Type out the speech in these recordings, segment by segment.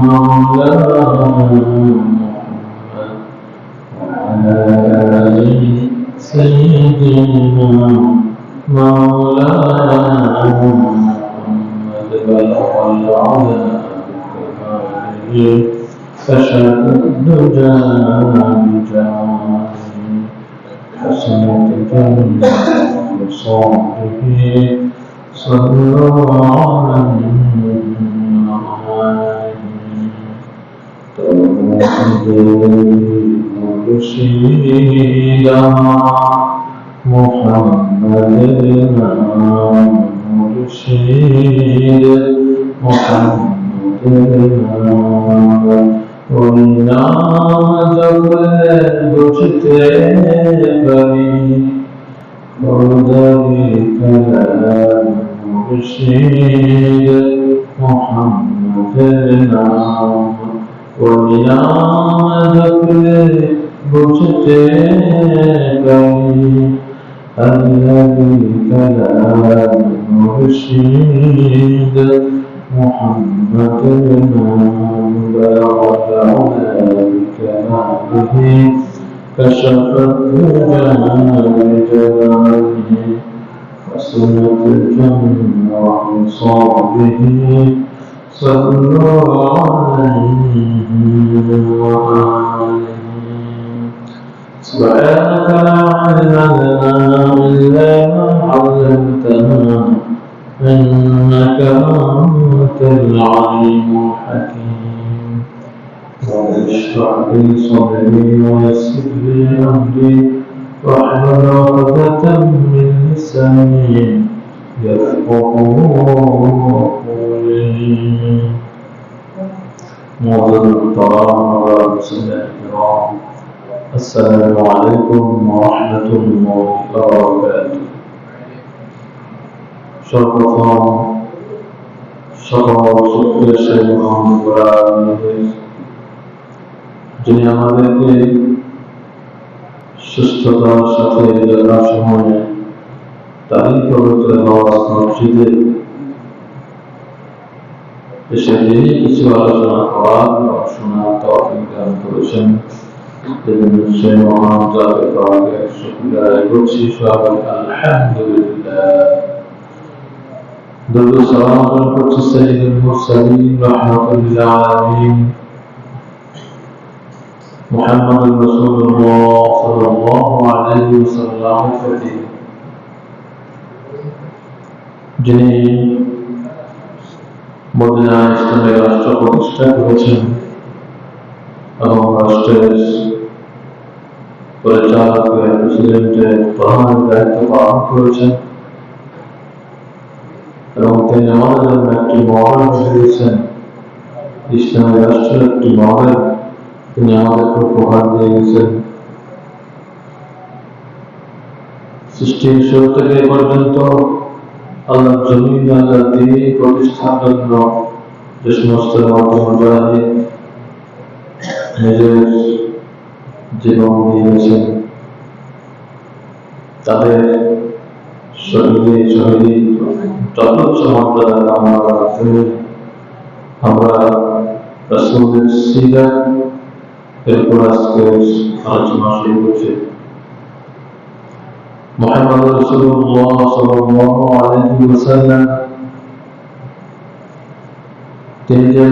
وعلى آل سيدنا مولانا محمد بلغ العلا بكماله كشف الدجى بجماله حسنت جنة بصحبه صلوا عليه مرشدا محمدنا مرشد محمدنا وإنا बुझते कभी खुदाई कलाम मुर्शिद मोहम्मद नाम वलिया बुझते कभी अल्लाही कलाम मुर्शिद मोहम्मद नाम बकमालिही कशफ الدجى بجلاله حسنت الجنة وانصابه صلوا عليه وآله سبحانك لا علم لنا إلا ما علمتنا إنك أنت العليم الحكيم رب اشرح لي صدري ويسر لي أمري واحلل عقدة من لساني يفقهوا قولي معظم الكرام والمسلمين الكرام السلام عليكم ورحمة الله وبركاته সর্বপ্রথম সকল শুকরিয়া সেই মহান রব্বুল যিনি আমাদেরকে সুস্থতার সাথে যথাসময়ে তারই পবিত্র নামাজ মসজিদে এসে তিনি কিছু আলোচনা করার বা শোনার তৌফিক দান করেছেন। সেই মহান জাতের পাকের শুকরিয়া আদায় করছি। সবাই আলহামদুলিল্লাহ। দরুদ সালাম করছি সাইয়্যিদুল মুরসালিন রাহমাতুল লিল আলামিন মুহাম্মদুর রাসূলুল্লাহ সাল্লাল্লাহু আলাইহি ওয়াসাল্লামের প্রতি, যিনি মদিনা ইসলামের রাষ্ট্র প্রতিষ্ঠা করেছেন এবং রাষ্ট্রের পরিচালক প্রেসিডেন্টের প্রধান দায়িত্ব পালন করেছেন এবং তিনি আমাদের জন্য একটি মডেল দিয়েছেন। ইসলামের রাষ্ট্রের একটি মডেল তিনি আমাদেরকে উপহার দিয়ে গেছেন। সৃষ্টির শুরু থেকে এ পর্যন্ত আল্লাহ জমিন আল্লাহ দিন প্রতিষ্ঠার জন্য যে সমস্ত মুজাহিদ নিজের জীবন দিয়েছেন, তাদের শহীদ যথেচ্ছ মর্যাদা কামনা করতে আমরা রাসূলের সিরাত এরপর আজকে আলোচনা শুরু করছি। মুহাম্মদ রাসূলুল্লাহ সাল্লাল্লাহু আলাইহি ওয়াসাল্লাম তিনি যে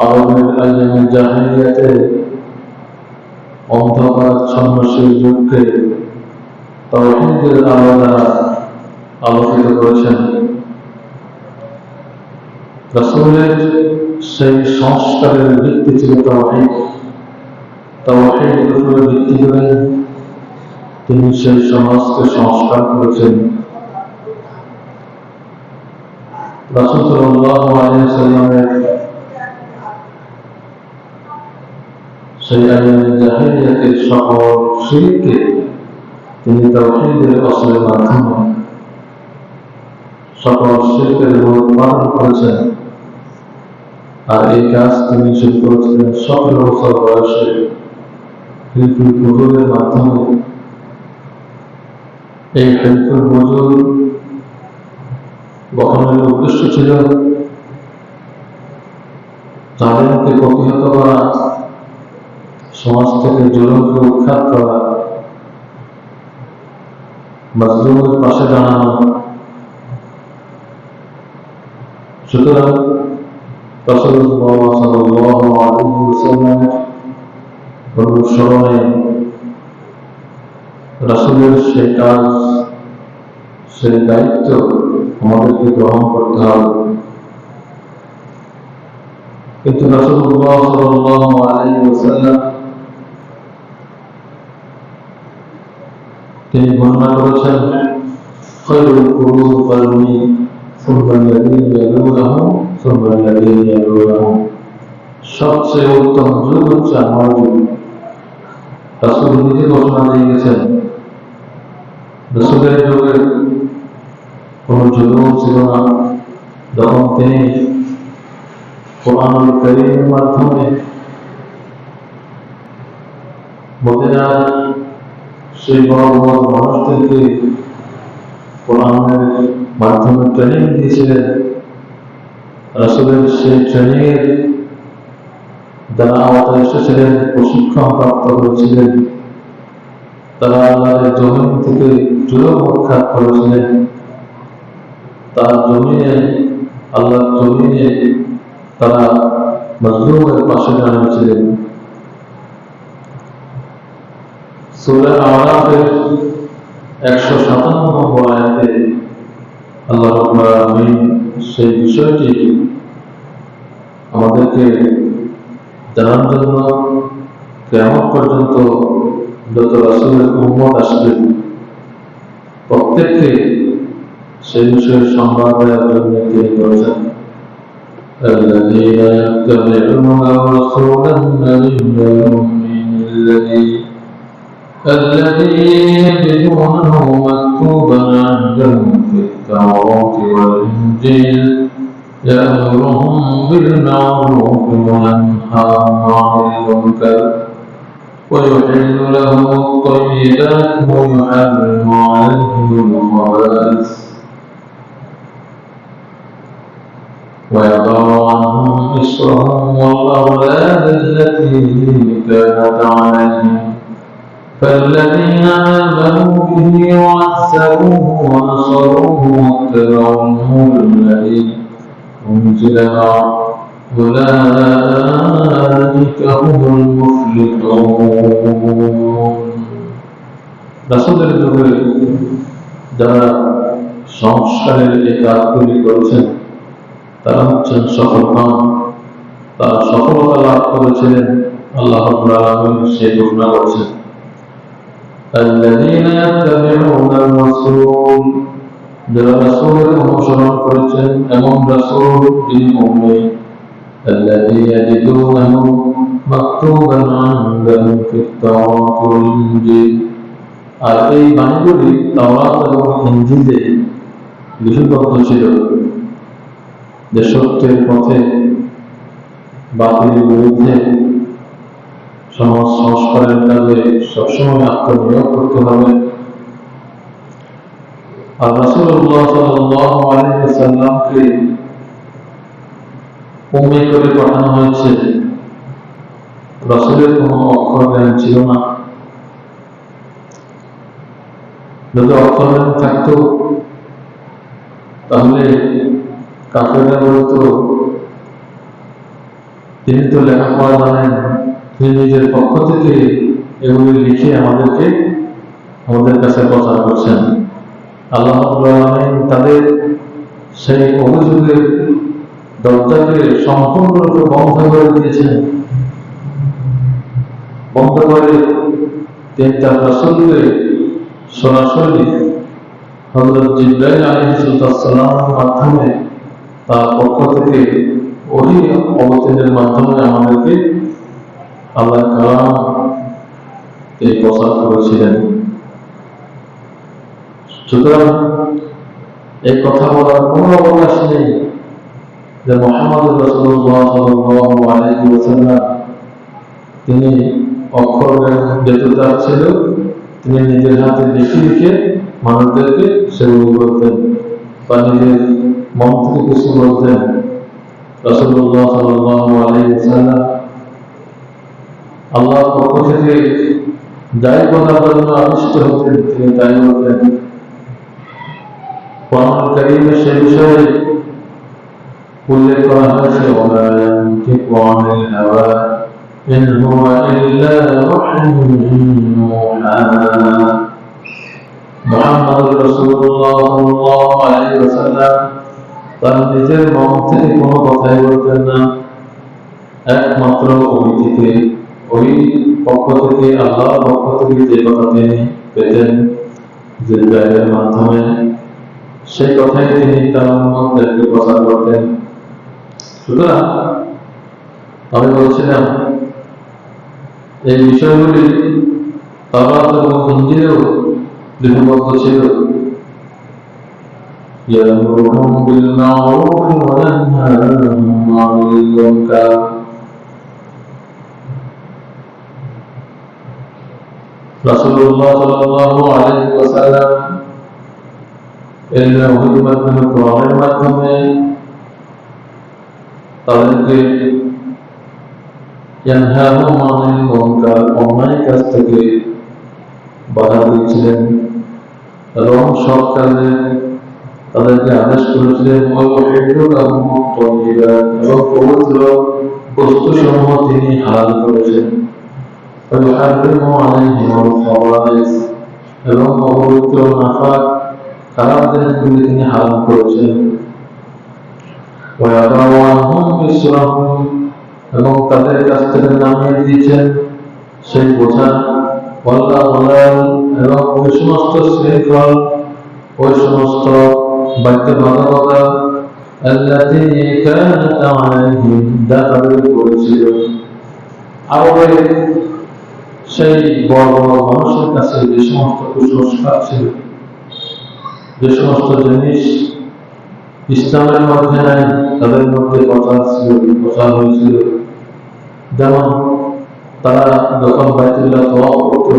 আরবের আইয়ামে জাহিলিয়াতে অন্ধকারাচ্ছন্ন সেই যুগকে তাওহীদের আলো দ্বারা আলোকিত করেছেন। রাসূলের সেই সংস্কারের ভিত্তি ছিল তাওহীদ। তাওহীদের উপরে ভিত্তি করে তিনি সেই সমাজকে সংস্কার করেছেন। রাসূল সাল্লাল্লাহু আলাইহি ওয়াসাল্লামের সেই আইয়ামে জাহিলিয়াতের সকল শিরককে তিনি তাওহীদের আসলের মাধ্যমে সকল শিরকের মূলোৎপাটন করেছেন। আর এই কাজ তিনি শুরু করেছিলেন 17 বছর বয়সে হিলফুল ফুজুলের মাধ্যমে। এই হিলফুল ফুজুল গঠনের উদ্দেশ্য ছিল জালেমকে প্রতিহত করা, সমাজ থেকে জুলুমকে উৎখাত করা, মাজলুমের পাশে দাঁড়ানো। সুতরাং রাসূলুল্লাহ সাল্লাল্লাহু আলাইহি ওয়াসাল্লামের অনুসরণে রাসূলের সেই কাজ, সেই দায়িত্ব আমাদেরকে গ্রহণ করতে হবে। কিন্তু রাসূলুল্লাহ সাল্লাল্লাহু আলাইহি ওয়াসাল্লাম তিনি বর্ণনা করেছেন, খায়রুল কুরুনি কারনি সুম্মা আল্লাযীনা ইয়ালুনাহুম সুম্মা আল্লাযীনা ইয়ালুনাহুম, সবচেয়ে উত্তম যুগ হচ্ছে আমার যুগ। রাসূল নিজে ঘোষণা দিয়ে গেছেন, রাসূলের যুগে কোনো জুলুম ছিল না। যখন তিনি কোরআনুল কারীমের মাধ্যমে মদিনার সেই বড় বড় মানুষদেরকে কোরআনের মাধ্যমে ট্রেনিং দিয়েছিলেন, রাসূলের সেই ট্রেনিংয়ের যারা আওতায় এসেছিলেন, প্রশিক্ষণ প্রাপ্ত করেছিলেন, তারা আল্লাহর জমিন থেকে জুলুম উৎখাত করেছিলেন। তার জমিনে, আল্লাহর জমিনে তারা মাজলুমের পাশে দাঁড়িয়েছিলেন। সূরা আরাফের 157 নম্বর আয়াতে আল্লাহ রাব্বুল আলামিন সেই বিষয়টি আমাদেরকে জানার জন্য কিয়ামত পর্যন্ত যত রাসূলের উম্মত আসবে প্রত্যেককে সেই বিষয়ে সংবাদ দেওয়ার জন্য তিনি বলেছেন, الذين يتبعون الرسول النبي الذي يجدونه مكتوبا عندهم في التوراة والإنجيل يأمرهم بالمعروف وينهاهم عن المنكر ويحل لهم الطيبات ويحرم عليهم الخبائث ويضع عنهم إصرهم والأغلال التي كانت عليهم فالذين آمنوا به وعزروه ونصروه واتبعوا النور الذي أنزل معه أولئك هم المفلحون। রাসূলের যুগে যারা সংস্কারের এই কাজগুলি করেছেন তারা হচ্ছেন সফল হন, তারা সফলতা লাভ করেছিলেন। আল্লাহ রাব্বুল আলামিন সেই ঘোষণা করেছেন, الذين يتبعون الرسول, যারা রাসূলের অনুসরণ করেছেন এমন রাসূল যিনি উম্মি, الذي يجدونه مكتوبا عندهم في التوراة والإنجيل, আর এই বাণীগুলি তাওরাত এবং ইনজিলে লিপিবদ্ধ ছিল, যে সত্যের পথে বাতিলের বিরুদ্ধে সমাজ সংস্কারের কাজে সবসময় আত্মনিয়োগ করতে হবে। আর রাসূলুল্লাহ সাল্লাল্লাহু আলাইহি ওয়াসাল্লামকে উম্মি করে পাঠানো হয়েছে। রাসূলের কোনো অক্ষর জ্ঞান ছিল না। যদি অক্ষর জ্ঞান থাকতো তাহলে কাফেররা বলতো, তিনি তো লেখাপড়া জানেন, তিনি নিজের পক্ষ থেকে এগুলি লিখে আমাদের কাছে প্রচার করছেন। আল্লাহ রাব্বুল আলামিন তাদের সেই অভিযোগের দরজাকে সম্পূর্ণরূপে বন্ধ করে দিয়েছেন। বন্ধ করে তিনি তার রাসূলকে সরাসরি হযরত জিবরাইল আলাইহিস সালামের মাধ্যমে তার পক্ষ থেকে ওহী অবতীর্ণের মাধ্যমে আমাদেরকে আল্লাহর কালাম তিনি প্রচার করেছিলেন। সুতরাং এই কথা বলার কোনো অবকাশ নেই যে মুহাম্মদ রাসূলুল্লাহ সাল্লাল্লাহু আলাইহি ওয়াসাল্লাম তিনি অক্ষর যেতে চাচ্ছিল, তিনি নিজের হাতে লিখে লিখে মানুষদেরকে সেগুলো করতেন বা নিজের মন থেকে কিছু বলতেন। রাসূলুল্লাহ সাল্লাল্লাহু আলাইহি ওয়াসাল্লাম আল্লাহর পক্ষ থেকে যাই বলার জন্য আদিষ্ট হতেন তিনি তাই বলতেন। কোরআন কারীমে সে বিষয়ে উল্লেখ করা হয়েছে ওয়া ইয়ানতিকু আনিল হাওয়া ইন হুয়া ইল্লা ওয়াহয়ুন ইউহা। মুহাম্মদুর রাসূলুল্লাহ সাল্লাল্লাহু আলাইহি ওয়াসাল্লাম তার নিজের মন থেকে কোনো কথাই বলতেন না, একমাত্র ওই পক্ষ থেকে আল্লাহর পক্ষ থেকে যে কথা তিনি পেতেন জিবরাইলের মাধ্যমে সেই কথাই তিনি তার উম্মতদেরকে প্রচার করতেন। সুতরাং আমি বলছিলাম এই বিষয়গুলি তাওরাত এবং ইনজিলেও লিপিবদ্ধ ছিল। يأمرهم بالمعروف وينهاهم عن المنكر। রাসূলুল্লাহ সাল্লাল্লাহু আলাইহি ওয়াসাল্লাম এর ওহীর মাধ্যমে কোরআনের মাধ্যমে তাদেরকে ইয়ানহাহুম আনিল মুনকার অন্যায় কাজ থেকে বাধা দিয়েছিলেন এবং সৎ কাজে তাদেরকে আদেশ করেছিলেন এবং পবিত্র বস্তুসমূহ তিনি হালাল করেছেন এবং অপবিত্র নাফাক খারাপ জিনিসগুলি তিনি হারাম করেছেন এবং তাদের কাছ থেকে নামিয়ে দিয়েছেন সেই বোঝা এবং ওই সমস্ত শৃঙ্খল ওই সমস্ত বাধ্যবাধকতা যা তাদের করেছিল। আরবে সেই বড় বড় মানুষের কাছে যে সমস্ত কুসংস্কার ছিল, যে সমস্ত জিনিস ইসলামের মধ্যে নাই তাদের মধ্যে প্রচার হয়েছিল। যেমন তারা যখন বাইতুল্লাহ তওয়াফ করত,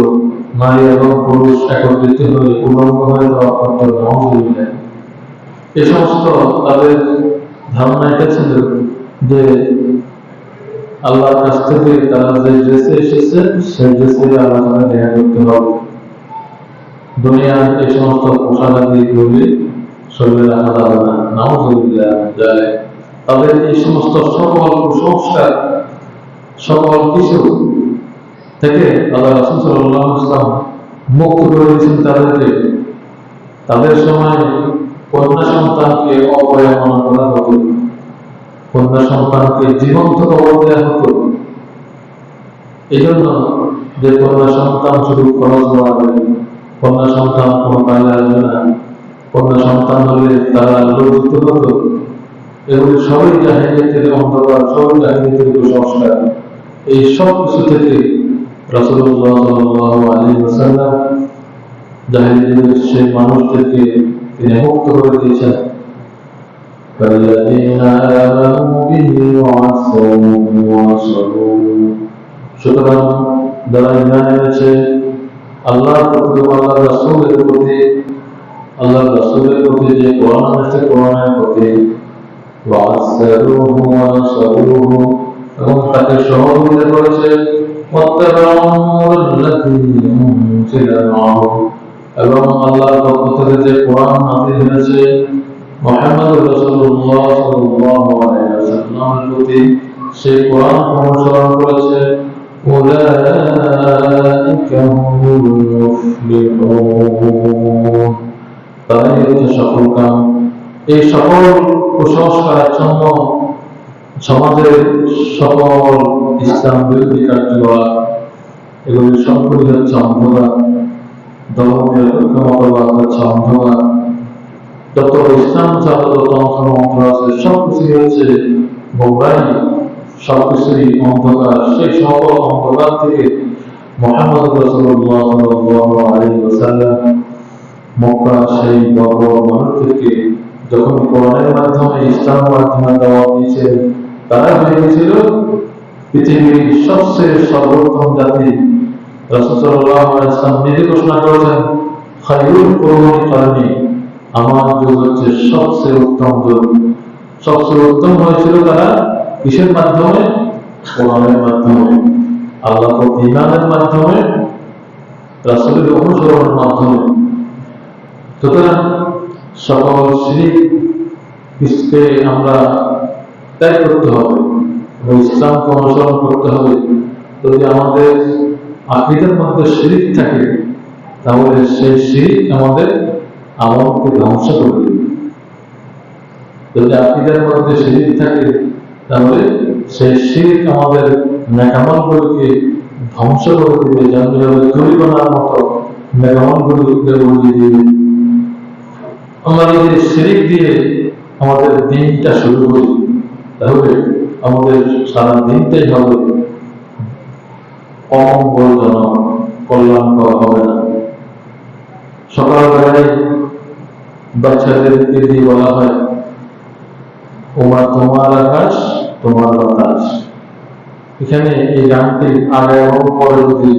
নারী এবং পুরুষ একত্রিত হয়ে উলঙ্গ হয়ে তওয়াফ করত, নাউযুবিল্লাহ। এই সমস্ত তাদের ধারণা এটা ছিল যে আল্লাহর কাছ থেকে তারা যে ড্রেসে এসেছে সেই ড্রেসে আল্লাহকে দেখা করতে হবে। দুনিয়ার এই সমস্ত পোশাকাদিগুলি শরীরে রাখা যাবে না, নাউযুবিল্লাহ। তাদের এই সমস্ত সকল কুসংস্কার সকল কিছু থেকে আল্লাহ রাসূল সাল্লাল্লাহু আলাইহি ওয়াসাল্লাম মুক্ত করে দিয়েছেন তাদেরকে। তাদের সময় কন্যা সন্তানকে অপহরণ করা হতো, কন্যা সন্তানকে জীবন্ত কবর দেওয়া হতো। এই জন্য যে কন্যা সন্তান শুধু খরচ বাড়াবে, কন্যা সন্তান কোনো কাজে আসবে না, কন্যা সন্তান হলে তারা লজ্জিত হতো, এগুলি সবই জাহিলিয়াতের অন্ধকার, সবই জাহিলিয়াতের কুসংস্কার। এই সব কিছু থেকে রাসূলুল্লাহ সাল্লাল্লাহু আলাইহি ওয়াসাল্লাম জাহিলিয়াতের সেই মানুষদেরকে তিনি মুক্ত করে দিয়েছেন। সুতরাং যারা ঈমান এনেছে আল্লাহর প্রতি, আল্লাহর রাসূলের প্রতি যে কোরআন আছে কোরআনের প্রতি এবং তাকে সহযোগিতা করেছে এবং আল্লাহর পক্ষ থেকে যে কোরআন নাযিল হয়েছে মুহাম্মদ রাসূলুল্লাহ সাল্লাল্লাহু আলাইহি ওয়াসাল্লামের প্রতি সেই কোরআন অনুসরণ করেছে, উলাইকা হুমুল মুফলিহুন, তারাই হচ্ছে সফলকাম। এই সকল কুসংস্কারাচ্ছন্ন সমাজের সকল ইসলাম বিরোধী কার্যকলাপ এগুলি সবগুলি হচ্ছে অন্ধকার। ধর্মনিরপেক্ষ মতবাদ হচ্ছে অন্ধকার। যত ইসলাম যত তন্ত্র আছে সবকিছু হচ্ছে গোমরাহি, সবকিছুই অন্ধকার। সেই সকল অন্ধকার থেকে মুহাম্মদ রাসূলুল্লাহ সাল্লাল্লাহু আলাইহি ওয়াসাল্লাম মক্কার সেই বড় বড় মানুষদেরকে যখন কোরআনের মাধ্যমে ইসলামের মাধ্যমে দাওয়াত দিয়েছেন, তারা হয়ে গেছিল পৃথিবীর সবচেয়ে সর্বোত্তম জাতি। রাসূল সাল্লাল্লাহু আলাইহি ওয়াসাল্লাম নিজে ঘোষণা করেছেন, খায়রুল কুরুনি কারনি, আমার যুগ হচ্ছে সবচেয়ে উত্তম যুগ। সবচেয়ে উত্তম হয়েছিল তারা কিসের মাধ্যমে? কোরআনের মাধ্যমে, আল্লাহর প্রতি ঈমানের মাধ্যমে, রাসূলের অনুসরণের মাধ্যমে। সুতরাং সকল শিরককে আমরা ত্যাগ করতে হবে এবং ইসলামকে অনুসরণ করতে হবে। যদি আমাদের আকীদার মধ্যে শিরক থাকে, তাহলে সেই শিরক আমাদের আমলকে ধ্বংস করে দেবে। যদি আকীদার মধ্যে শিরক থাকে, তাহলে সেই শিরক আমাদের নেক আমলগুলোকে ধ্বংস করে দেবে, যেভাবে ধূলিকণার মতো নেক আমলগুলোকে উড়িয়ে দিবে। আমরা যদি শিরক দিয়ে আমাদের দিনটা শুরু করি, তাহলে আমাদের সারা দিনটাই হবে অমঙ্গলজনক, কল্যাণকর হবে না। সকালবেলায় বাচ্চাদেরকে দিয়ে বলা হয়, ওমা তোমার আকাশ তোমার বাতাস। এখানে এই গানটি আগে এবং পরে যদি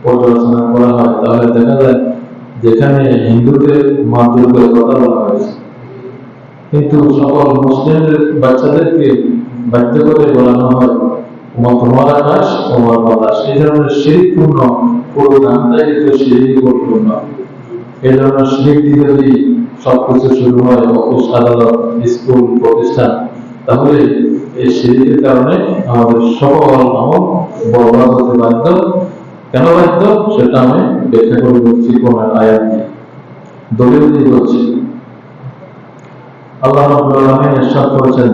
পর্যালোচনা করা হয়, তাহলে দেখা যায় যেখানে হিন্দুদের মা দুর্গার কথা বলা হয়েছে, কিন্তু সকল মুসলিমদের বাচ্চাদেরকে বাধ্য করে বলানো হয় ওমা তোমার আকাশ তোমার বাতাস। এই ধরনের শিরকপূর্ণ পুরো গানটাই কিন্তু শিরকপূর্ণ। এই ধরনের শিরক দিয়ে যদি সবকিছু শুরু হয়, অফিস আদালত, স্কুল, প্রতিষ্ঠান, তাহলে এই শিরকের কারণে আমাদের সকল আমল বরবাদ হতে বাধ্য। কেন বাধ্য সেটা আমি ব্যাখ্যা করে বলছি কোরআনের আয়াত দিয়ে, দলিল দিয়ে বলছি। আল্লাহ রাব্বুল আলামিন ইরশাদ করেছেন,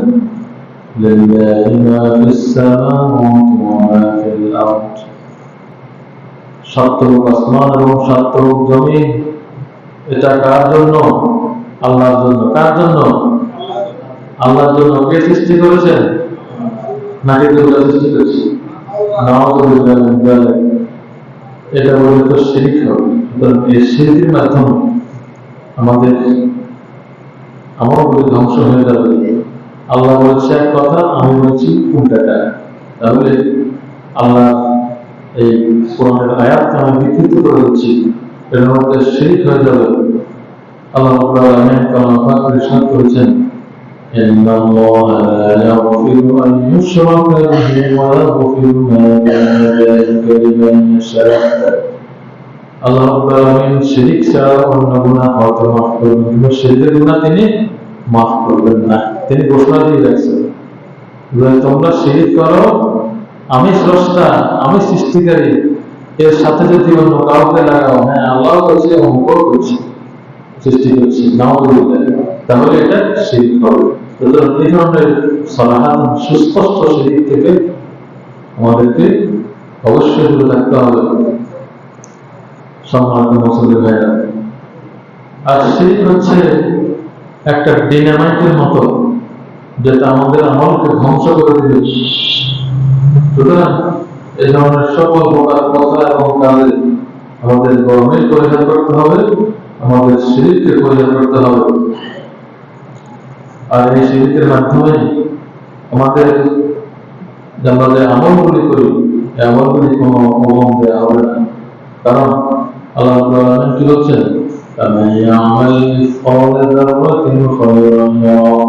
লিল্লাহি মা ফিস সামাওয়াতি ওয়া মা ফিল আরদ। সাতরূপ আসমান এবং সাতরূপ জমিন, এটা কার জন্য? আল্লাহর জন্য। কার জন্য? আল্লাহর জন্য। কে সৃষ্টি করেছেন? নাকি দুর্গা সৃষ্টি করেছে? নাউযুবিল্লাহ। এটা বলে তো শিরক হবে। সুতরাং এই শিরকের মাধ্যমে আমাদের আমলগুলো ধ্বংস হয়ে যাবে। আল্লাহ বলছে এক কথা, আমি বলছি উল্টাটা। তাহলে আল্লাহ এই কোরআনের আয়াতকে আমি বিকৃত করে দিচ্ছি, এর মধ্যে শিরক হয়ে যাবে। আল্লাহ রাব্বুল আলামিন কালামে পাক ইরশাদ করেছেন, ইন্নাল্লাহা লা ইয়াগফিরু আন ইউশরাকা বিহি ওয়া ইয়াগফিরু মা দুনা যালিকা লিমান ইয়াশা। আল্লাহ রাব্বুল আলামিন শিরক ছাড়া অন্য গুনাহ হয়তো মাফ করবেন, কিন্তু শিরকের গুনাহ তিনি মাফ করবেন না। তিনি ঘোষণা দিয়ে রাখছেন যে তোমরা শিরক করো, আমি স্রষ্টা, আমি সৃষ্টিকারী, এর সাথে যদি অন্য কাউকে লাগাও, হ্যাঁ আল্লাহ করছে, অঙ্ক করছে, সৃষ্টি করছে, নাউযুবিল্লাহ, তাহলে এটা শিরক হবে। সুতরাং এই ধরনের সরাহাত সুস্পষ্ট শিরক থেকে আমাদেরকে অবশ্যই দূরে থাকতে হবে। সম্মানিত মুসলিম ভাইরা, আর শিরক হচ্ছে একটা ডিনামাইটের মতো, যেটা আমাদের আমলকে ধ্বংস করে দিবে। সুতরাং এই ধরনের সকল প্রকার কথা এবং কাজে আমাদের গরমিল পরিহার করতে হবে, আমাদের শিরককে পরিহার করতে হবে। আর এই শিরকের মাধ্যমে আমাদের আমরা যে আমলগুলি করি, এই আমলগুলি কোনো ওজন দেওয়া হবে না। কারণ আল্লাহ রাব্বুল আলামিন কি বলছেন, فمن يعمل مثقال ذرة خيرا يره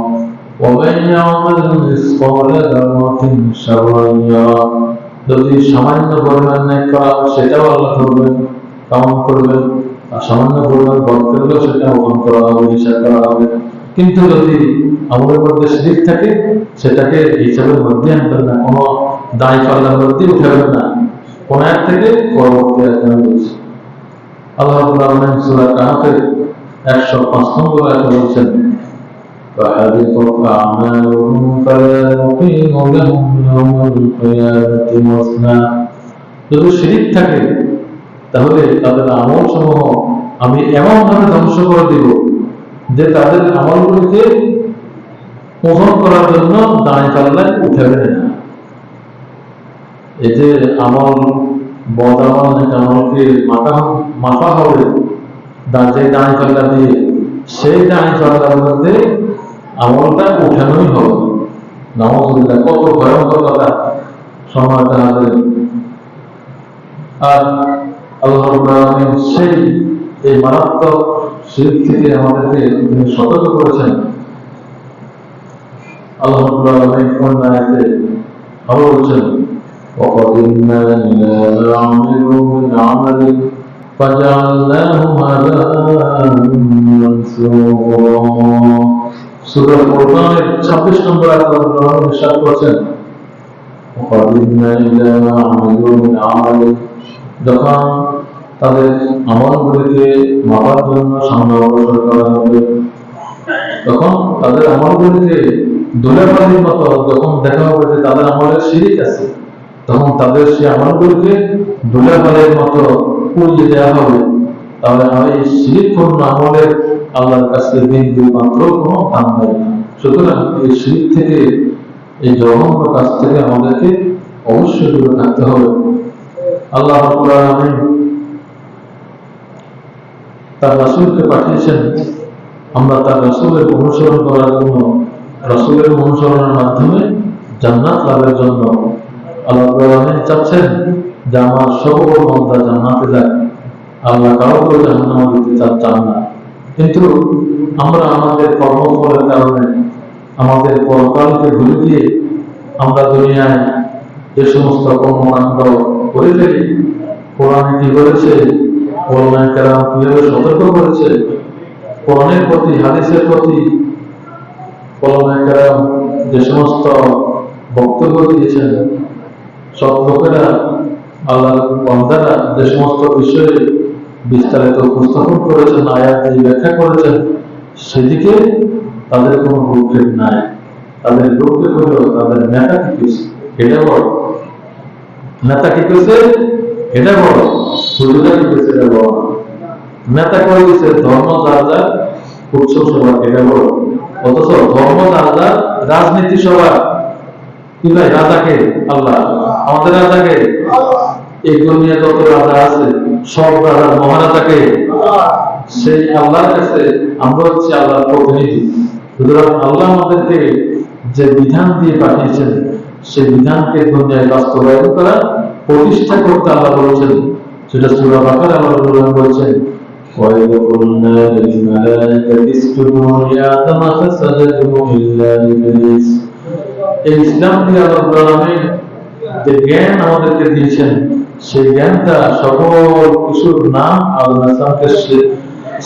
ومن يعمل مثقال ذرة شرا يره। যদি সামান্য পরিমাণ নেক করা হয়, সেটাও আল্লাহ করবেন, কামনা করবেন, আর সামান্য পরিমাণ বদ করলেও সেটা ওজন করা হবে, হিসাব করা হবে। কিন্তু যদি আমাদের মধ্যে শিরক থাকে, সেটাকে হিসাবের মধ্যে আনবেন না, কোনো দায় পাল্লার মধ্যে উঠাবেন না, কোন এক থেকে পরবর্তী আয়াতে বলছি। আল্লাহ রাব্বুল আলামিন সূরা কাহফের 105 নম্বর আয়াতে বলছেন, فَحَبِطَتْ أَعْمَالُهُمْ فَلَا نُقِيمُ لَهُمْ يَوْمَ الْقِيَامَةِ وَزْنًا। যদি শিরক থাকে, তাহলে তাদের আমল সমূহ আমি এমন ভাবে ধ্বংস করে দিব যে তাদের আমলগুলিকে ওজন করার জন্য দাঁড়ায় পাল্লায় উঠাবে না। এই যে আমল, বদ আমল, আমলকে মাপা হবে যে দাঁড়ায় পাল্লা দিয়ে, সেই দাঁড়ায় পাল্লার মধ্যে আমলটা উঠানোই হবে। নাউযুবিল্লাহ, কত ভয়ঙ্কর কথা সম্মানিত হাজিরিন। আর আল্লাহ রাব্বুল আলামিন সেই এই মারাত্মক শিরক থেকে আমাদেরকে তিনি সতর্ক করেছেন। আল্লাহ রাব্বুল আলামিন কোন আয়াতে আবার বলছেন, وقدمنا إلى ما عملوا من عمل فجعلناه هباء منثورا সূরা ফুরকানের 26 নম্বর আয়াতে আল্লাহ ইরশাদ করেছেন وقدمنا إلى ما عملوا من عمل যখন তাদের আমলগুলিকে মাপার জন্য সামনে অগ্রসর করা হবে, তখন তাদের আমলগুলিকে ধুলাবালির মতো যখন দেখা হবে যে তাদের আমলের শিরিক আছে, তখন তাদের সেই আমলগুলিকে ধুলাবালির মতো পুড়িয়ে দেওয়া হবে। তাহলে আমার এই শিরিকপূর্ণ আমলের আল্লাহর কাছে বিন্দু মাত্র কোনো দাম নেই। সুতরাং এই শিরিক থেকে, এই জঘন্য কাজ থেকে আমাদেরকে অবশ্যই দূরে থাকতে হবে। আল্লাহ রাব্বুল আলামিন তার রাসূলকে পাঠিয়েছেন আমরা তার রাসূলের অনুসরণ করার জন্য, রাসূলের অনুসরণের মাধ্যমে জান্নাত লাভের জন্য। আল্লাহ রাব্বুল আলামিন চাচ্ছেন যে আমার সকল বান্দা জান্নাতে যায়। আল্লাহ কাউকে জাহান্নামে দিতে চান না। কিন্তু আমরা আমাদের কর্মফলের কারণে আমাদের পরকালকে ভুলে গিয়ে আমরা দুনিয়ায় যে সমস্ত কর্মকাণ্ড করে ফেলি, কোরআনে কি বলেছে, ওলামায়ে কেরাম কিভাবে সতর্ক করেছে, কোরআনের প্রতি, হাদিসের প্রতি ওলামায়ে কেরাম যে সমস্ত বক্তব্য দিয়েছেন, সব লোকেরা, আল্লাহর বান্দারা যে সমস্ত বিষয়ে বিস্তারিত উপস্থাপন করেছেন, আয়াত দিয়ে ব্যাখ্যা করেছেন, সেদিকে তাদের কোনো ভ্রুক্ষেপ নাই। তাদের ভ্রুক্ষেপ হলো তাদের নেতা কি করেছে এটা বড়, নেতা কি করেছে এটা বড়, হুজুরা কি করেছে এটা বড়। নেতা করে দিয়েছে ধর্ম যার যার উৎসব সভা, এটা বড়। অথচ ধর্ম যার যার রাজনীতি সভা, কি ভাই, রাজাকে আল্লাহ, আমাদের রাজাকে, এই দুনিয়া যত রাজা আছে সব রাজার মহারাজাকে, সেই আল্লাহর কাছে আমরা হচ্ছে আল্লাহর প্রতিনিধি। সুতরাং আল্লাহ আমাদেরকে যে বিধান দিয়ে পাঠিয়েছেন সেই বিধানকে দুনিয়ায় বাস্তবায়ন করা, প্রতিষ্ঠা করতে আল্লাহ বলেছেন। সেটা সূরা বাকারা আল্লাহ বলেছেন وَإِذْ قُلْنَا لِلْمَلَائِكَةِ اسْجُدُوا لِآدَمَ فَسَجَدُوا إِلَّا إِبْلِيسَ। এই ইসলাম দিয়ে আল্লাহ আলামিন যে জ্ঞান আমাদেরকে দিয়েছেন, সেই জ্ঞানটা সকল কিছুর নাম আল্লাহ ইসলামকে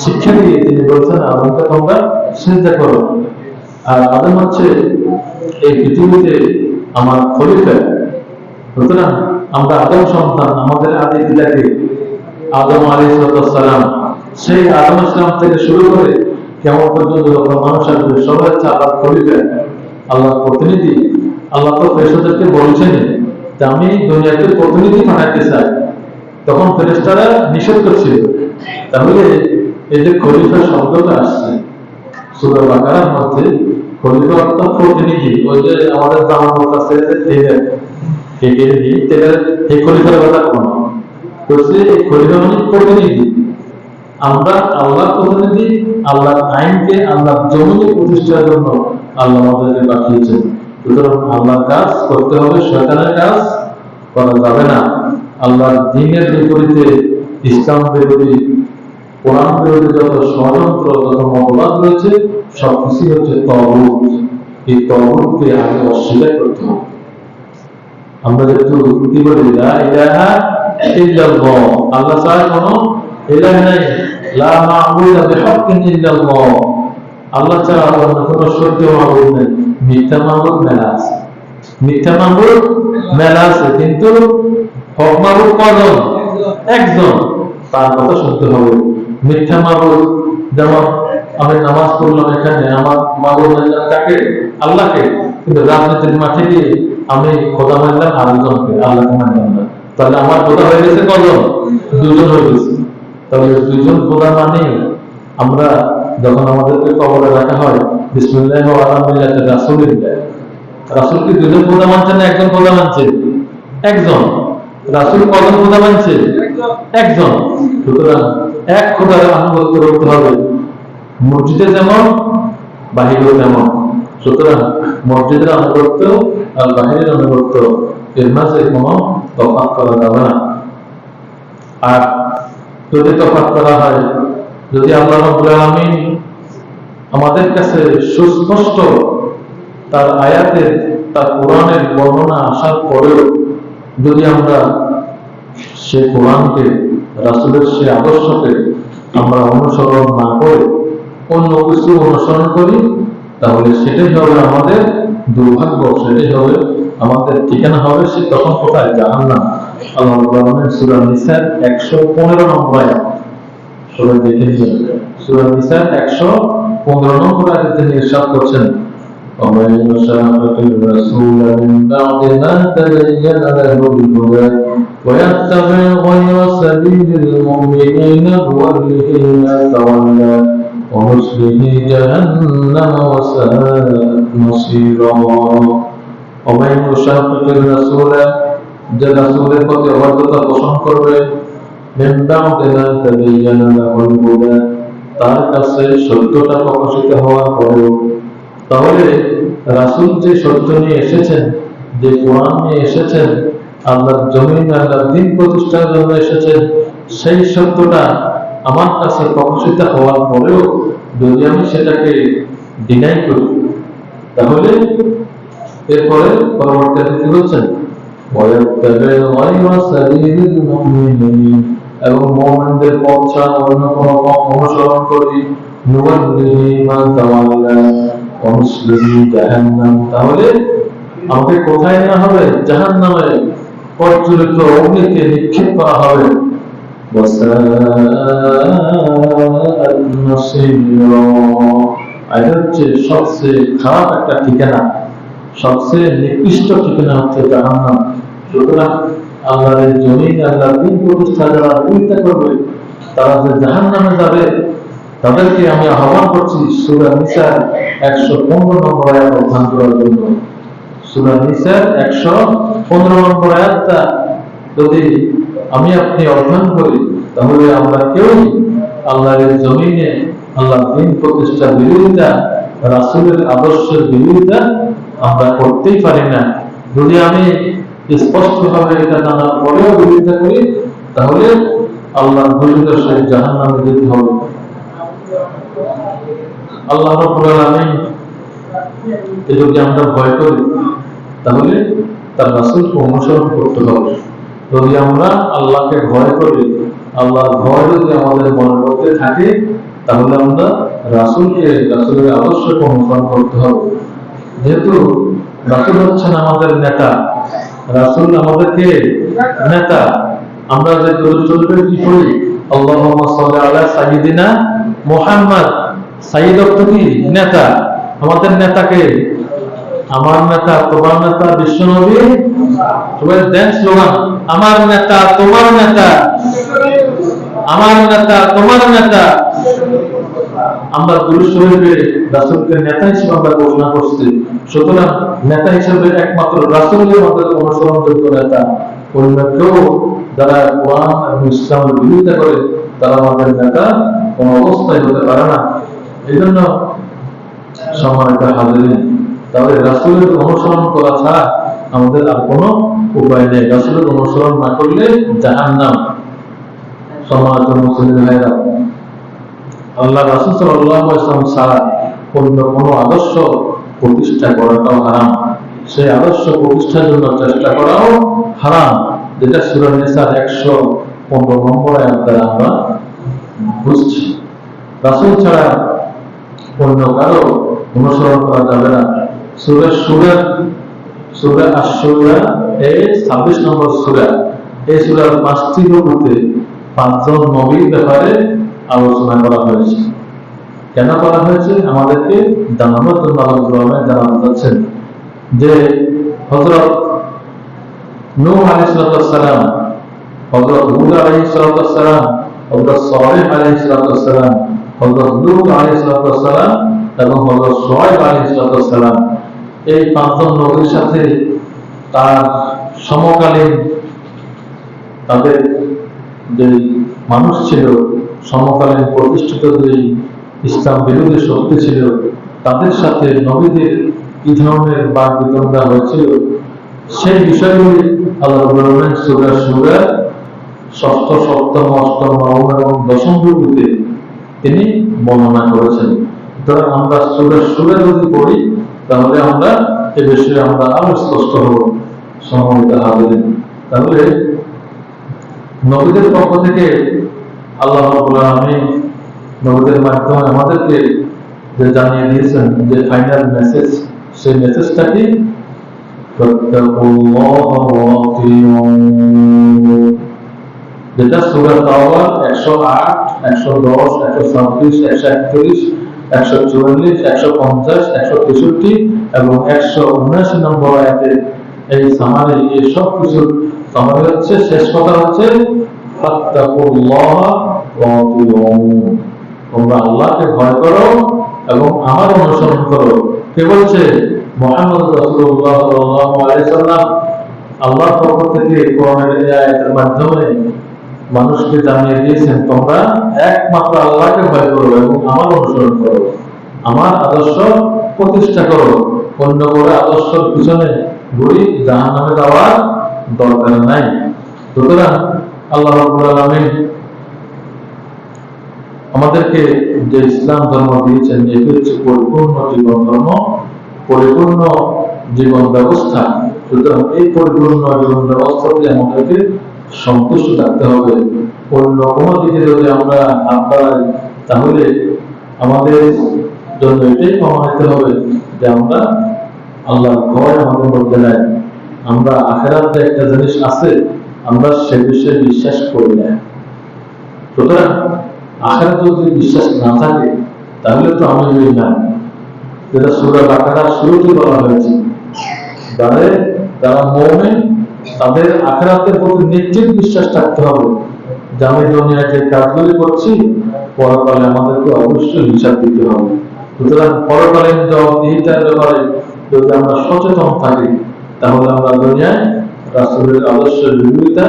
শিক্ষা দিয়ে তিনি বলছেন আদমকে তোমরা সিজদা করো। আর আদম হচ্ছে এই পৃথিবীতে আমার খলিফা। সুতরাং আমরা আদম সন্তান, আমাদের আদি পিতাকে আদম আলাইহিস সালাম, সেই আদম ইসলাম থেকে শুরু করে কেমন পর্যন্ত যত মানুষ আসবে সবাই হচ্ছে আল্লাহর খলিফা, আল্লাহর প্রতিনিধি। আল্লাহ তো ফেরেশতাদেরকে বলছেন যে আমি দুনিয়াতে প্রতিনিধি পাঠাতে চাই, তখন ফেরেশতারা নিষেধ করছিল। তাহলে এই যে খলিফা শব্দটা আসছে সূরা বাকারার মধ্যে, খলিফা অর্থাৎ প্রতিনিধি। ওই যে আমাদের জামানত আছে এই খলিফার কথা কোন বলছে, এই খলিফা মানে প্রতিনিধি। আমরা আল্লাহর প্রতিনিধি, আল্লাহর আইনকে, আল্লাহর জমিনে প্রতিষ্ঠার জন্য আল্লাহ আমাদেরকে পাঠিয়েছেন। সুতরাং আল্লাহর কাজ করতে হবে, শয়তানের কাজ করা যাবে না। আল্লাহর দ্বীনের বিপরীতে, ইসলাম বিরোধী, কোরআন বিরোধী যত ষড়যন্ত্র, যত মতবাদ রয়েছে, সবকিছুই হচ্ছে তাগুত। এই তাগুতকে আগে অস্বীকার করতে হবে। আমরা যেহেতু কি বলি লা ইলাহা ইল্লাল্লাহ, আল্লাহ ছাড়া কোনো ইলাহ নাই, লা মা'বুদা বিহাক্কিন ইল্লাল্লাহ, আল্লাহ ছাড়া অন্য কোনো সত্য মাবুদ নেই। মিথ্যা মাবুদ মেলা আছে, মিথ্যা মাবুদ মেলা আছে, কিন্তু হক মাবুদ কজন? একজন, তার কথা শুনতে হবে। মিথ্যা মাবুদ, যেমন আমি নামাজ পড়লাম, এখানে আমার মাবুদ মানলাম কাকে? আল্লাহকে, কিন্তু রাজনীতির মাঠে গিয়ে আমি খোদা মানলাম আরেকজনকে, আল্লাহকে মানলাম না। তাহলে আমার খোদা হয়ে গেছে কজন? দুজন হয়ে গেছে। তাহলে দুজন খোদা মানে আমরা যখন আমাদেরকে কবরে রাখা হয় বিসমিল্লাহি ওয়া আলা মিল্লাতি রাসূলিল্লাহ, রাসূল কি দুজন খোদা মানছে না একজন খোদা মানছে? একজন। রাসূল কজন খোদা মানছে? একজন। সুতরাং এক খোদার আনুগত্য করতে হবে, মসজিদে যেমন বাহিরেও তেমন। সুতরাং মসজিদের আনুগত্য আর বাহিরের আনুগত্য, এর মাঝে কোনো তফাৎ করা যাবে না। আর যদি তফাৎ করা হয়, যদি আল্লাহ রাব্বুল আলামিন আমাদের কাছে সুস্পষ্ট তার আয়াতের, তার কোরআনের বর্ণনা আসার পরেও যদি আমরা সে কোরআনকে, রাসূলের সে আদর্শকে আমরা অনুসরণ না করে অন্য কিছু অনুসরণ করি, তাহলে সেটাই হবে আমাদের দুর্ভাগ্য, সেটাই হবে আমাদের ঠিকানা, হবে সে তখন কোথায়? জাহান্নাম। আল্লাহ রাব্বুল আলামিন সূরা নিসার 115 নম্বর আয়াত, সবাই দেখে নিন। সূরা নিসার 115 নম্বর আয়াতে তিনি ইরশাদ করছেন, ومن يشاقق الرسول من بعد ما تبين له الهدى ويتبع غير سبيل المؤمنين نوله ما تولى ونصله جهنم وساءت مصيرا। ومن يشاقق الرسول, যে রাসূলের প্রতি অবাধ্যতা পোষণ করবে, من بعد ما تبين له الهدى, তার কাছে সত্যটা প্রকাশিত হওয়ার পরেও, তাহলে রাসূল যে সত্য নিয়ে এসেছেন, যে কোরআন নিয়ে এসেছেন, আল্লাহর জমিনে আল্লাহর দ্বীন প্রতিষ্ঠার জন্য এসেছেন, সেই সত্যটা আমার কাছে প্রকাশিত হওয়ার পরেও যদি আমি সেটাকে ডিনাই করি, তাহলে এরপরে পরবর্তী কি হচ্ছেন, এবং মুমিনদের পথ ছাড়া অন্য কোনো পথ অনুসরণ করি, নুওয়াল্লিহি মা তাওয়াল্লা ওয়া নুসলিহি জাহান্নাম, তাহলে আমাকে কোথায় নেওয়া হবে? জাহান্নামে প্রজ্বলিত অগ্নিতে নিক্ষেপ করা হবে। এটা হচ্ছে সবচেয়ে খারাপ একটা ঠিকানা, সবচেয়ে নিকৃষ্ট ঠিকানা হচ্ছে জাহান্নাম। সুতরাং আল্লাহর জমিনে আল্লাহর দ্বীন প্রতিষ্ঠা যারা বিরোধিতা করবে, তারা যে জাহান্নামে যাবে, তাদেরকে আমি আহ্বান করছি সূরা নিসার 115 নম্বর আয়াত অধ্যয়ন করার জন্য। সূরা নিসার 115 নম্বর আয়াতটা যদি আমি আপনি অধ্যয়ন করি, তাহলে আমরা কেউ আল্লাহর জমিনে আল্লাহর দ্বীন প্রতিষ্ঠার বিরোধিতা, রাসূলের আদর্শের বিরোধিতা আমরা করতেই পারি না। যদি আমি স্পষ্টভাবে এটা জানার পরেও বিরোধিতা করি, তাহলে আল্লাহর ঘোষিত সেই জাহান্নামে যেতে হবে। আল্লাহ রাব্বুল আলামিন যদি আমরা ভয় করি, তাহলে তার রাসূলকে অনুসরণ করতে হবে। যদি আমরা আল্লাহকে ভয় করি, আল্লাহর ভয় যদি আমাদের মনের মধ্যে থাকে, তাহলে আমরা রাসূলকে, রাসূলের আদর্শকে অনুসরণ করতে হবে। যেহেতু রাসূল হচ্ছেন আমাদের নেতা, রাসূল আমাদেরকে নেতা, আমরা যে চলবে কি করি, আল্লাহুম্মা সাল্লি আলা সাইয়্যিদিনা মুহাম্মদ। সাইয়্যিদ অর্থ কি? নেতা। আমাদের নেতাকে, আমার নেতা, তোমার নেতা বিশ্বনবী। সবাই দেন স্লোগান, আমার নেতা তোমার নেতা, আমার নেতা তোমার নেতা। আমরা দুরূদ শরীফে রাসূলকে নেতা হিসেবে আমরা ঘোষণা করছি। সুতরাং নেতা হিসেবে একমাত্র রাসূলই আমাদের অনুসরণযোগ্য নেতা। অন্য কেউ যারা কোরআন এবং ইসলামের বিরোধিতা করে, তারা আমাদের নেতা কোনো অবস্থায় হতে পারে না। এই জন্য সম্মানিত হাজিরিন, তাহলে রাসূলের অনুসরণ করা ছাড়া আমাদের আর কোনো উপায় নেই। রাসূলের অনুসরণ না করলে জাহান্নাম। সম্মানিত মুসলিম ভাইরা, আল্লাহ রাসূল সাল্লাল্লাহু আলাইহি ওয়াসাল্লাম ছাড়া অন্য কোনো আদর্শ প্রতিষ্ঠা করাটাও হারাম, সেই আদর্শ প্রতিষ্ঠার জন্য চেষ্টা করাও হারাম, যেটা সূরা নিসার 115 নম্বর আয়াত দ্বারা আমরা বুঝছি। রাসূল ছাড়া অন্য কারো অনুসরণ করা যাবে না। সূরা আশ-শূরা এর 26 নম্বর সূরা, এই সূরার 5টি রূপে 5 জন নবীর ব্যাপারে আলোচনা করা হয়েছে। কেন করা হয়েছে? আমাদেরকে জানানোর জন্য আল্লাহ জানানো যাচ্ছেন যে হযরত নূহ আলাইহিস সালাম, হযরত হুদ আলাইহিস সালাম, হযরত সালেহ আলাইহিস সালাম, হযরত লূত আলাইহিস সালাম এবং হযরত শুআয়ব আলাইহিস সালাম, এই 5 জন নবীর সাথে তার সমকালীন তাদের যে মানুষ ছিল, সমকালীন প্রতিষ্ঠিত যে ইসলাম বিরোধী শক্তি ছিল, তাদের সাথে নবীদের কি ধরনের বাক বিতণ্ডা হয়েছিল, সেই বিষয়গুলি আল্লাহ রাব্বুল আলামিন সূরা শুরা 6ষ্ঠ, 7ম, 8ম, 9ম এবং 10ম রূপে তিনি বর্ণনা করেছেন। সুতরাং আমরা সূরা শুরা যদি পড়ি, তাহলে আমরা এ বিষয়ে আমরা আরো স্পষ্ট হব। সম্মানিত হাজিরিন, তাহলে নবীদের পক্ষ থেকে আল্লাহ রাব্বুল আলামিন নবীদের মাধ্যমে আমাদেরকে যে জানিয়ে দিয়েছেন যে ফাইনাল মেসেজ, সেই মেসেজটা কি? যেটা সূরা তাওবা 108, 110, 136, 141, 144, 150, 163 এবং 179 নম্বর আয়াতে এই সামারি, এই সব কিছু সামারি হচ্ছে, শেষ কথা হচ্ছে ফাত্তাকুল্লাহ ওয়া আতিউন, তোমরা আল্লাহকে ভয় করো এবং আমার অনুসরণ করো। কে বলছে? মুহাম্মদ রাসূলুল্লাহ সাল্লাল্লাহু আলাইহি সাল্লাম আল্লাহর পক্ষ থেকে কোরআনের এই আয়াতের মাধ্যমে মানুষকে জানিয়ে দিয়েছেন, তোমরা একমাত্র আল্লাহকে ভয় করো এবং আমার অনুসরণ করো, আমার আদর্শ প্রতিষ্ঠা করো, অন্য করে আদর্শের পিছনে ঘুরি জাহান্নামে যাওয়ার দরকার নাই। সুতরাং আল্লাহ রাব্বুল আলামিন আমাদেরকে যে ইসলাম ধর্ম দিয়েছেন, এটি হচ্ছে পরিপূর্ণ জীবন ধর্ম, পরিপূর্ণ জীবন ব্যবস্থা। সুতরাং এই পরিপূর্ণ জীবন ব্যবস্থাতে আমাদেরকে সন্তুষ্ট থাকতে হবে। অন্য কোনো দিকে যদি আমরা হাত বাড়াই, তাহলে আমাদের জন্য এটাই প্রমাণিত হবে যে আমরা আল্লাহর ভয় আমাদের মধ্যে নাই। আমরা আখিরাতে একটা জিনিস আছে, আমরা সে বিষয়ে বিশ্বাস করি না। সুতরাং আখিরাতে যদি বিশ্বাস না থাকে, তাহলে তো আমি ওই না, যেটা সূরা বাকারার শুরুতে বলা হয়েছে, যারা মুমিন তাদের আখিরাতের প্রতি নিশ্চিত বিশ্বাস থাকতে হবে যে আমি দুনিয়ায় যে কাজগুলি করছি, পরকালে আমাদেরকে অবশ্যই হিসাব দিতে হবে। সুতরাং পরকালীন জবাবদিহিতার ব্যাপারে যদি আমরা সচেতন থাকি, তাহলে আমরা দুনিয়ায় রাসূলের আদর্শের বিরোধিতা,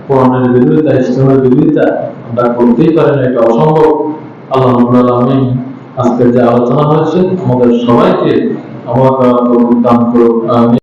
কোরআনের বিরোধিতা, ইসলামের বিরোধিতা আমরা করতেই পারি না, এটা অসম্ভব। আল্লাহ রাব্বুল আলামিন আজকে যে আলোচনা হয়েছে আমাদের সবাইকে আমল করার তৌফিক দান করুন। আমিন।